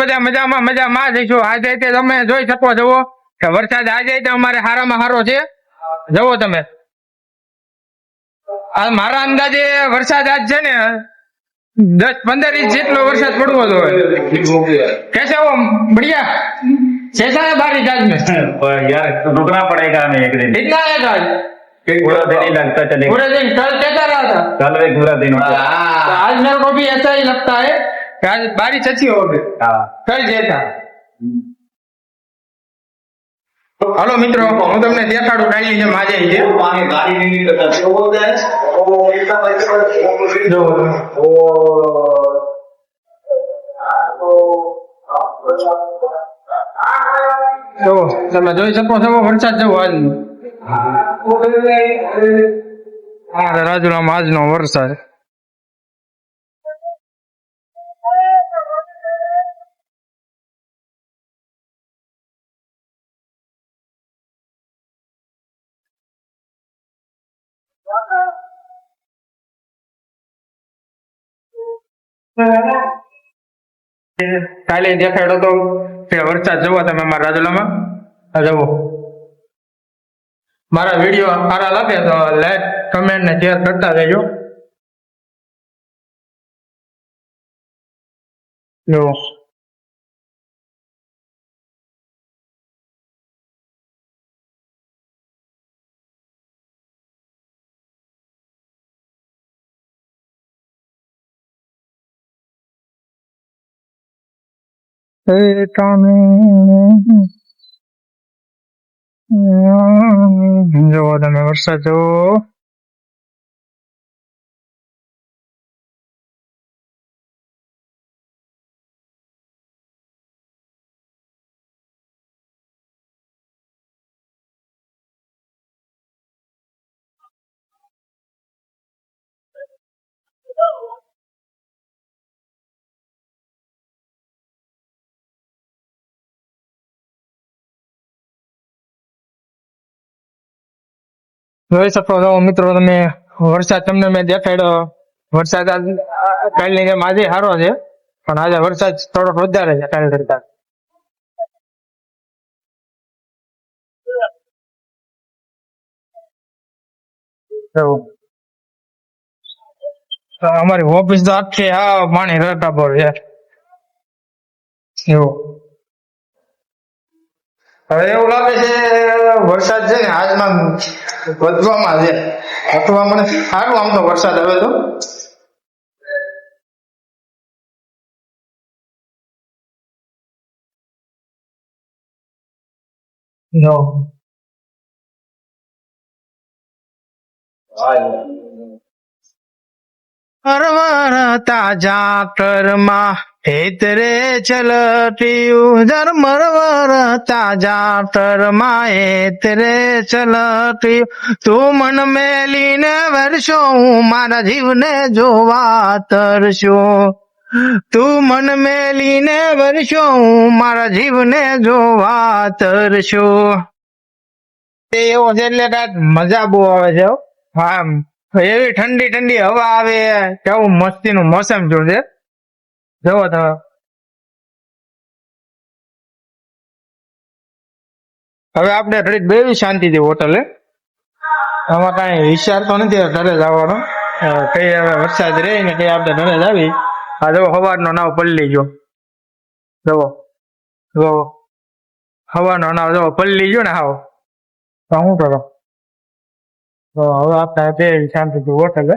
બધા મજામાં મજામાં જઈશું. આજે તે તમે જોઈ શકો છો કે વરસાદ આજે તો અમારે હારામાં હારો છે. જુઓ તમે, આ મારા અંદાજે વરસાદ આજ છે ને 10-15 ઇંચ જેટલો વરસાદ પડવો જોઈએ. कैसे हो? बढ़िया. कैसा है बारिश आज में? यार रुकना पड़ेगा हमें एक दिन. कितना है आज? पूरा दिन ही लगता चलेगा. पूरे दिन. कल कैसा रहा था? कल भी पूरा दिन हो गया. तो आज मेरे को भी ऐसा ही लगता है कि आज बारिश अच्छी होगी. कल जैसा. हेलो मित्रों, હું તમને દેખાડું ડાયલી જેમ આજે છે. पानी गाड़ी नहीं निकलता तो बोलते हैं वो इतना पैसे જો જો તમે જોઈ શકો છો વરસાદ જેવો આજ રાજુલામાં આજનો વરસાદ. કાલે દેખાડો તો કે વરસાદ જુઓ તમે અમારા રાજુલામાં. જુઓ, મારા વિડીયો સારા લાગે તો લાઈક કમેન્ટ ને શેર કરતા રહેજો. જો જુઓ તમે વરસાદ જુઓ. જોઈ શકો છો મિત્રો તમે વરસાદ તમને મેં દેખાડ્યો. વરસાદ કાલની જેમ આજે સારો છે, પણ આજે વરસાદ થોડોક વધારે છે કાલ કરતા. અમારી ઓફિસ તો આખી હા પાણી રહેતા પર છે. એવું હવે એવું લાગે છે વરસાદ છે ને આજમાં વધવામાં છે. અથવા મને સારું આમ તો વરસાદ હવે તો. હરવાર તાજા કરમાં હેતરે ચલટિયું ધર્મરવર તાજા કરમાં હેતરે ચલટિયું. તું મન મેલીને વર્ષો હું મારા જીવને જોવા તરસ્યો. તું મન મેલીને વર્ષો હું મારા જીવને જોવા તરસ્યો. એવો છે એટલે કાંઈક મજા બહુ આવે છે. હા, એવી ઠંડી ઠંડી હવા આવે, કેવું મસ્તી નું મોસમ જોશે. જવો તમે હવે આપણે ઘડીક બેવી શાંતિથી હોટલે. આમાં કઈ વિચાર તો નથી ઘરે જવાનો. કઈ હવે વરસાદ રહે ને કઈ આપણે ઘરે જ આવી. આ જવો સવારનો નાવ પલ્લી ગયો. જવો જવો સવારનો નાવ જવો પલ્લી ગયો ને હાવ. તો શું કરો? તો હવે આપણે બે શાંતિથી હોટલે.